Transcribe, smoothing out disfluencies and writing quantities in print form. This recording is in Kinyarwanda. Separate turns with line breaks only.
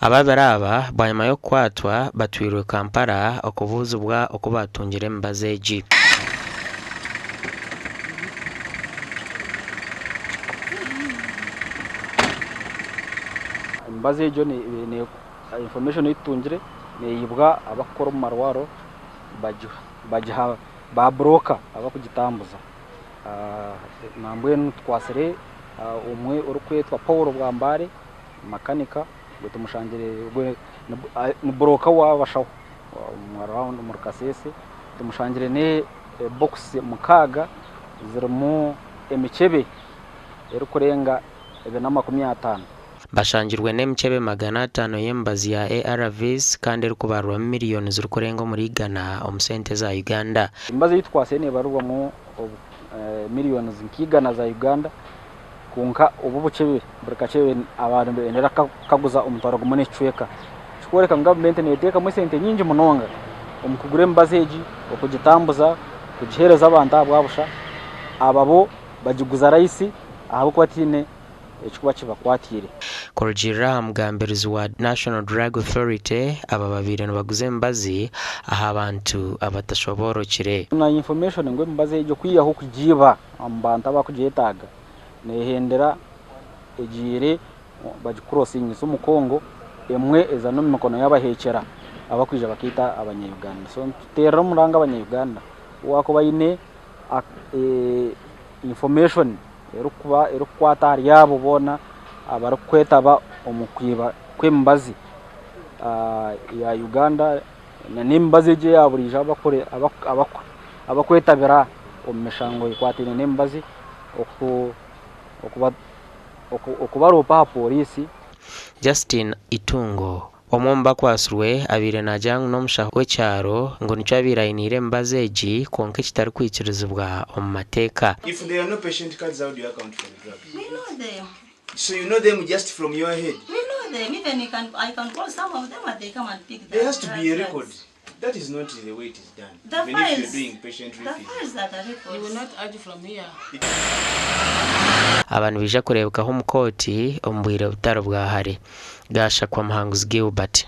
ababaraba banyuma yo kwatwa batwirwe Kampala okubuzubwa okubatungire mbazeji.
Mbazejo ni information itungire ne yibwa abakora mu marwaro bajiha ba broker abakugitambuza nambwe twasere umwe urukwetwa Paul Bwambare makanika tumushangire ni broker wabashaho around mu Kasese tumushangire ne box mukaga zirimo emicebe erukurenga 250 bashangirwe n'emicebe 500 y'embazi ya ARVs kandi rukubarwa miliyoni z'ukurenga muri Ghana omusente za Uganda. Imbazi yitwase ne barubwa mu miliyoni z'Igana za Uganda kunka ubu bucebe burikacebe abantu benera kaguza umutwaro gumone cweka chikoreka government neteka mu sente nyingi munonga umukugure mbazeji okugitambuza kugihereza abantu abwabusha ababo bagiguza raisi ahabo kwatine echikuba kibakwatire. Korjira mugambirizi wa National Drug Authority aba babiri baguze mbazi aha abantu abatashoborokire na information ngo mbaze ijyo kwiyaho kugiba ambanta bakugiyetaga nehendera ejire bagicrossing so mukongo emwe eza no mikono y'abahekera abakwije bakita abanyayuganda so tera muranga abanyayuganda wako bayine information erukwata hari yabo bona abarakwetaba omukwiba kwembazi ya Uganda na nimbazi je yaburije abakore abakwetabira omeshango ikwatine nimbazi okubaropa polisi. Justin Itungo omomba kwasruwe abire najang nomusha wecyaro ngo nico abirayinire mbazeji konke kitari kwikirizibwa omumateka.
If there are no patient cards, how do you account for the drugs?
We know them.
So you know them just from your head?
We know them. Even I can call some of them and they come and pick them.
There has to be a record. That is not the way it is done.
The
Even
files,
if you're doing patient review.
The files that are records.
You will not argue from here.
Abantu bija kurebuka ho mukoti ombwire butaro bwa hari gasha kwa Muhanguzi Gilbert.